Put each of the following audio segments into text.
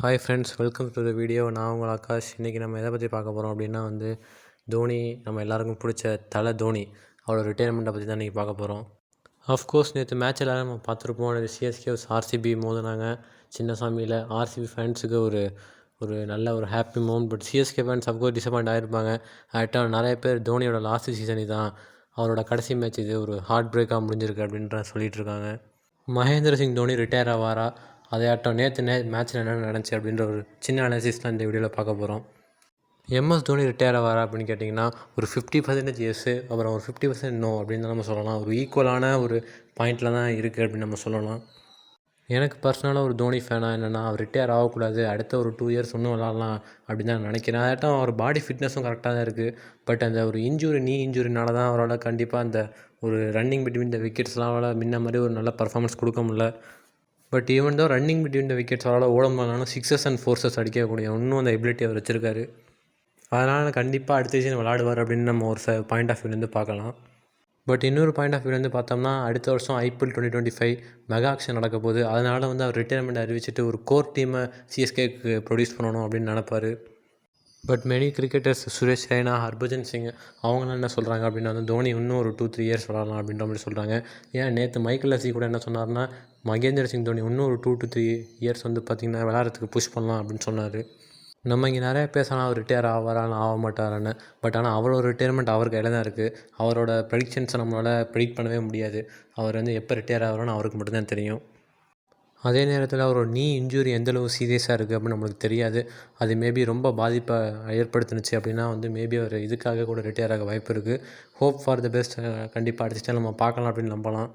Hi friends, welcome to the video. நான் உங்கள் ஆகாஷ். இன்றைக்கி நம்ம எதை பற்றி பார்க்க போகிறோம் அப்படின்னா தோனி, நம்ம எல்லாருக்கும் பிடிச்ச தலை தோனி அவரோட ரிட்டையர்மெண்ட்டை பற்றி தான் இன்றைக்கி பார்க்க போகிறோம். ஆஃப்கோர்ஸ் நேற்று மேட்ச் எல்லோரும் நம்ம பார்த்துருப்போம். சிஎஸ்கே ஆர்சிபி மோதினாங்க சின்னசாமியில். ஆர்சிபி ஃபேன்ஸுக்கு ஒரு ஒரு நல்ல ஒரு happy moment. But CSK fans of course disappoint ஆகிருப்பாங்க. ஆக்டாக நிறைய பேர் தோனியோட லாஸ்ட் சீசன் தான், அவரோட கடைசி மேட்ச் இது, ஒரு ஹார்ட் பிரேக்காக முடிஞ்சிருக்கு அப்படின்ற சொல்லிகிட்டு இருக்காங்க. மகேந்திர சிங் தோனி ரிட்டையர் ஆவாரா, அதையாட்டம் நேற்று மேட்ச்சில் என்ன நடந்துச்சு அப்படின்ற ஒரு சின்ன அனாலிசிஸ் தான் இந்த வீடியோவில் பார்க்க போகிறோம். எம்எஸ் தோனி ரிட்டையர் ஆவாரா அப்படின்னு கேட்டிங்கன்னா ஒரு 50% எஸ்ஸு, அப்புறம் ஒரு 50% நோ அப்படின்னு தான் நம்ம சொல்லலாம். ஒரு ஈக்குவலான ஒரு பாயிண்டில் தான் இருக்குது அப்படின்னு நம்ம சொல்லலாம். எனக்கு பர்சனலாக ஒரு தோனி ஃபேனாக என்னென்னா, அவர் ரிட்டையர் ஆகக்கூடாது, அடுத்த ஒரு 2 இயர்ஸ் இன்னும் விளாட்லாம் அப்படின்னு தான் நினைக்கிறேன். அதாட்டம் அவர் பாடி ஃபிட்னஸும் கரெக்டாக தான் இருக்குது. பட் அந்த ஒரு நீ இன்ஜுரினால தான் அவரால் கண்டிப்பாக அந்த ஒரு ரன்னிங் பிட்வீன் த விக்கெட்ஸ்லாம் அவரால் முன்ன மாதிரி ஒரு நல்ல பர்ஃபார்மன்ஸ் கொடுக்க முடியல. பட் ஈவன் தான் ரன்னிங் பிட்வீன் த விக்கெட்ஸ் அவரால் ஓட முடியலனாலும் 6s அண்ட் 4s அடிக்கக்கூடிய இன்னும் அந்த எபிலிட்டி அவர் வச்சுருக்காரு. அதனால் கண்டிப்பாக அடுத்த சீசன் விளாடுவார் அப்படின்னு நம்ம ஒரு பாயிண்ட் ஆஃப் வியூலேருந்து பார்க்கலாம். பட் இன்னொரு பாயிண்ட் ஆஃப் வியூலேருந்து பார்த்தோம்னா, அடுத்த வருஷம் ஐபிஎல் 2025 மெகா ஆக்ஷன் நடக்க போகுது. அதனால் அவர் ரிட்டையர்மெண்ட் அறிவிச்சிட்டு ஒரு கோர் டீமை சிஎஸ்கேக்கு ப்ரொடியூஸ் பண்ணணும் அப்படின்னு நினைப்பார். But many cricketers, Suresh Raina, Harbhajan Singh, அவங்களாம் என்ன சொல்கிறாங்க அப்படின்னா தோனி இன்னும் ஒரு 2-3 இயர்ஸ் விளாட்லாம் அப்படின்ற மாதிரி சொல்கிறாங்க. ஏன் நேற்று மைக்கேல் லசி கூட என்ன சொன்னார்னா, மகேந்திர சிங் தோனி இன்னும் ஒரு 2-3 இயர்ஸ் பார்த்திங்கன்னா விளாட்றதுக்கு புஷ் பண்ணலாம் அப்படின்னு சொன்னார். நம்ம இங்கே நிறைய பேசலாம் அவர் ரிட்டையர் ஆவாரான்னு ஆக மாட்டாரான்னு. பட் ஆனால் அவரோட ரிட்டையர்மெண்ட் அவர் கையில் தான் இருக்குது. அவரோட ப்ரெடிக்ஷன்ஸை நம்மளால் ப்ரெடிக்ட் பண்ணவே முடியாது. அவர் எப்போ ரிட்டையர் ஆகிறான்னு அவருக்கு மட்டும்தான் தெரியும். அதே நேரத்தில் அவரோட இன்ஜுரி எந்தளவு சீரியஸாக இருக்குது அப்படின்னு நம்மளுக்கு தெரியாது. அது மேபி ரொம்ப பாதிப்பை ஏற்படுத்துனுச்சு அப்படின்னா மேபி அவர் இதுக்காக கூட ரிட்டையர் ஆக வாய்ப்பு இருக்குது. Hope for the best. கண்டிப்பாக அடுத்த நம்ம பார்க்கலாம் அப்படின்னு நம்பலாம்.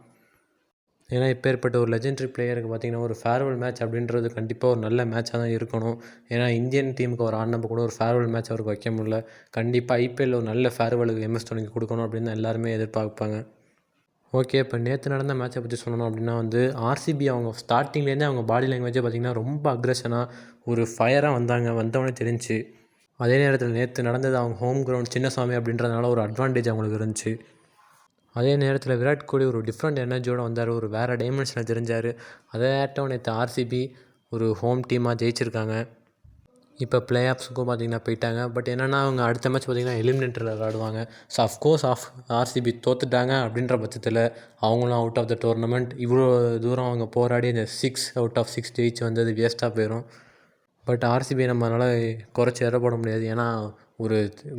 ஏன்னா இப்பேற்பட்ட ஒரு லெஜெண்டரி பிளேயருக்கு பார்த்திங்கன்னா ஒரு ஃபேர்வெல் மேட்ச் அப்படின்றது கண்டிப்பாக ஒரு நல்ல மேட்சாக தான் இருக்கணும். ஏன்னா இந்தியன் டீமுக்கு ஒரு ஆடினப்போ கூட ஒரு ஃபேர்வெல் மேட்ச் அவருக்கு வைக்க முடியல. கண்டிப்பாக ஐபிஎல்லில் ஒரு நல்ல ஃபேர்வெலுக்கு எம்எஸ் தோனிக்கு கொடுக்கணும் அப்படின்னு தான் எல்லாருமே எதிர்பார்ப்பாங்க. ஓகே, இப்போ நேற்று நடந்த மேட்சை பற்றி சொல்லணும் அப்படின்னா ஆர்சிபி அவங்க ஸ்டார்டிங்லேருந்தே அவங்க பாடி லாங்குவேஜை பார்த்திங்கன்னா ரொம்ப அக்ரெஷனாக ஒரு ஃபயராக வந்தவொடனே தெரிஞ்சு. அதே நேரத்தில் நேற்று நடந்தது அவங்க ஹோம் கிரவுண்ட் சின்னசாமி அப்படின்றதுனால ஒரு அட்வான்டேஜ் அவங்களுக்கு இருந்துச்சு. அதே நேரத்தில் விராட் கோலி ஒரு டிஃப்ரெண்ட் எனர்ஜியோடு வந்தார், ஒரு வேறு டைமென்ஷனில் தெரிஞ்சார். அதே ஆட்டம் நேற்று ஆர்சிபி ஒரு ஹோம் டீமாக ஜெயிச்சிருக்காங்க. இப்போ பிளே ஆஃப்ஸுக்கும் பார்த்திங்கன்னா போயிட்டாங்க. பட் என்னென்னா அவங்க அடுத்த மேட்ச் பார்த்திங்கன்னா எலிமினேட்டரில் விளாடுவாங்க. ஸோ அஃப்கோர்ஸ் ஆர்சிபி தோற்றுட்டாங்க அப்படின்ற பட்சத்தில் அவங்களும் அவுட் ஆஃப் த டோர்னமெண்ட். இவ்வளோ தூரம் அவங்க போராடி இந்த 6 அவுட் ஆஃப் 6 ஜெயிச்சு வந்தது வேஸ்ட்டாக போயிடும். பட் ஆர்சிபி நம்மளால் குறைச்சி எடை போட முடியாது. ஏன்னா ஒரு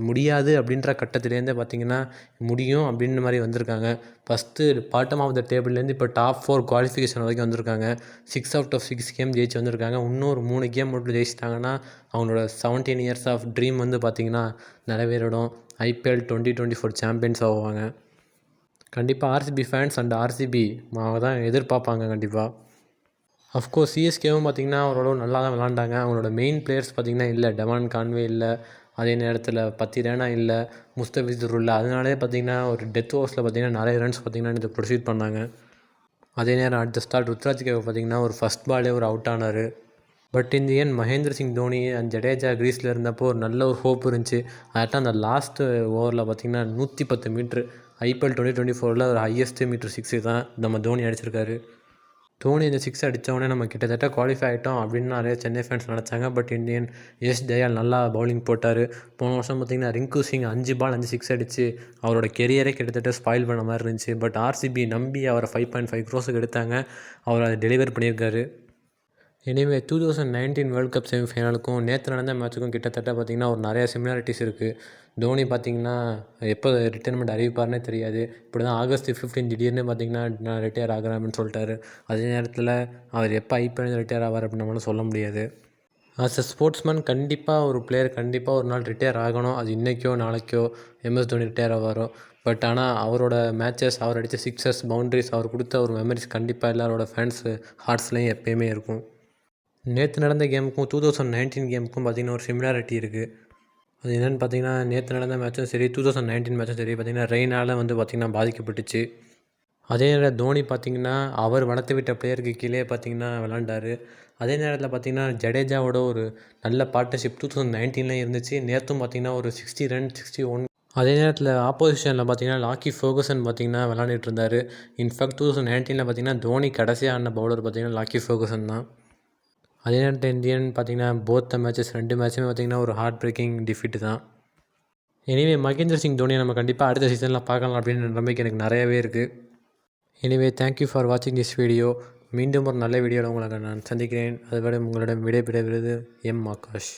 முடியாது அப்படின்ற கட்டத்துலேருந்தே பார்த்திங்கன்னா முடியும் அப்படின்ற மாதிரி வந்திருக்காங்க. ஃபஸ்ட்டு பாட்டம் ஆஃப் த டேபிள்லேருந்து இப்போ டாப் 4 குவாலிஃபிகேஷன் வரைக்கும் வந்திருக்காங்க. 6 அவுட் ஆஃப் 6 கேம் ஜெயிச்சு வந்திருக்காங்க. இன்னொரு 3 கேம் மட்டும் ஜெயிச்சிட்டாங்கன்னா அவங்களோட 17 இயர்ஸ் ஆஃப் ட்ரீம் பார்த்திங்கன்னா நிறைவேறிடும். ஐபிஎல் 2024 சாம்பியன்ஸ் ஆவாங்க. கண்டிப்பாக ஆர்சிபி ஃபேன்ஸ் அண்ட் ஆர்சிபி தான் எதிர்பார்ப்பாங்க கண்டிப்பாக. அஃப்கோர்ஸ் சிஎஸ்கேவும் பார்த்திங்கன்னா அவரோட நல்லா தான் விளாண்டாங்க. அவங்களோட மெயின் பிளேயர்ஸ் பார்த்திங்கன்னா இல்லை, டெவான் கான்வே இல்லை, அதே நேரத்தில் 10 ரேனா இல்லை, முஸ்தபிசுர் இல்லை. அதனாலே பார்த்திங்கன்னா ஒரு டெத் ஓவர்ஸில் பார்த்திங்கன்னா நிறைய ரன்ஸ் பார்த்திங்கன்னா இது ப்ரொசீட் பண்ணாங்க. அதே நேரம் அடுத்த ஸ்டார்ட் ருத்ராஜ் கேவ் பார்த்திங்கன்னா ஒரு ஃபஸ்ட் பாலே ஒரு அவுட் ஆனார். பட் இந்த ஏன் மகேந்திர சிங் தோனி அண்ட் ஜடேஜா கிரீஸில் இருந்தப்போ ஒரு நல்ல ஒரு ஹோப் இருந்துச்சு. அதாட்டம் அந்த லாஸ்ட்டு ஓவரில் பார்த்திங்கன்னா 110 மீட்ரு ஐபிஎல் 2024 ஒரு ஹையஸ்ட் மீட்ரு 6 தான் நம்ம தோனி அடிச்சிருக்காரு. தோனி இந்த 6 அடித்தவொடனே நம்ம கிட்டத்தட்ட குவாலிஃபை ஆகிட்டோம் அப்படின்னு நிறைய சென்னை ஃபேன்ஸ் நினச்சாங்க. பட் இந்தியன் தயால் நல்லா பவுலிங் போட்டார். போன வருஷம் பார்த்திங்கன்னா ரிங்கு சிங் 5 பால் 5 6 அடித்து அவரோட கெரியரே கிட்டத்தட்ட ஸ்பாயில் பண்ண மாதிரி இருந்துச்சு. பட் ஆர்சிபி நம்பி அவரை 5.5 crores எடுத்தாங்க. அவர் அதை டெலிவர் பண்ணியிருக்காரு. எனிவே 2019 வேர்ல்டு கப் செமிஃபைனலுக்கும் நேற்று நடந்த மேட்ச்சுக்கும் கிட்டத்தட்ட பார்த்திங்கன்னா ஒரு நிறைய சிமிலாரிட்டிஸ் இருக்குது. தோனி பார்த்திங்கன்னா எப்போ ரிட்டைர்மெண்ட் அறிவிப்பார்னே தெரியாது. இப்படி தான் ஆகஸ்ட் 15 திடீர்னு பார்த்திங்கன்னா நான் ரிட்டையர் ஆகிறேன் அப்படின்னு சொல்லிட்டாரு. அதே நேரத்தில் அவர் எப்போ ஐபிஎல் ரிட்டையர் ஆவார் அப்படின்னு நம்மளால் சொல்ல முடியாது. ஆஸ் அ ஸ்போர்ட்ஸ்மேன் கண்டிப்பாக ஒரு பிளேயர் கண்டிப்பாக ஒரு நாள் ரிட்டையர் ஆகணும். அது இன்றைக்கோ நாளைக்கோ எம்எஸ் தோனி ரிட்டையர் ஆவாரோ. பட் ஆனால் அவரோட மேட்சஸ், அவர் அடித்த 6s, பவுண்ட்ரிஸ், அவர் கொடுத்த ஒரு மெமரிஸ் கண்டிப்பாக எல்லாரோட ஃபேன்ஸு ஹார்ட்ஸ்லேயும் எப்போயுமே இருக்கும். நேற்று நடந்த கேமுக்கும் 2019 கேமுக்கும் பார்த்திங்கன்னா ஒரு சிமிலாரிட்டி இருக்குது. அது என்னென்னு பார்த்திங்கன்னா நேற்று நடந்த மேட்சும் சரி, 2019 மேட்சும் சரி பார்த்திங்கன்னா ரெயினால் பார்த்திங்கன்னா பாதிக்கப்பட்டுச்சு. அதே நேரம் தோனி பார்த்திங்கன்னா அவர் வளர்த்து விட்ட பிளேயருக்கு கீழே பார்த்திங்கன்னா விளாண்டார். அதே நேரத்தில் பார்த்திங்கன்னா ஜடேஜாவோட ஒரு நல்ல பார்ட்னர்ஷிப் 2019 இருந்துச்சு. நேற்றும் பார்த்திங்கன்னா ஒரு 60 ரன் 61. அதே நேரத்தில் ஆப்போசிஷனில் பார்த்திங்கன்னா லாக்கி ஃபர்கூசன் பார்த்திங்கன்னா விளாண்டுட்டு இருந்தார். இன்ஃபேக்ட் 2019 பார்த்திங்கன்னா தோனி கடைசியாக ஆடின பவுலர் பார்த்திங்கன்னா லாக்கி ஃபர்கூசன் தான். அதே நேரத்தில் இந்தியன் பார்த்திங்கன்னா போத்த மேட்சஸ் 2 மேட்சுமே பார்த்திங்கன்னா ஒரு ஹார்ட் பிரேக்கிங் டிஃபீட்டு தான். எனிவே மகேந்திர சிங் தோனியை நம்ம கண்டிப்பாக அடுத்த சீசனில் பார்க்கலாம் அப்படின்னு நம்பிக்கை எனக்கு நிறையவே இருக்குது. எனிவே தேங்க்யூ ஃபார் வாட்சிங் திஸ் வீடியோ. மீண்டும் ஒரு நல்ல வீடியோவில் உங்களை நான் சந்திக்கிறேன். அதுவரை உங்களிடம் விடைபெறுவது எம் ஆகாஷ்.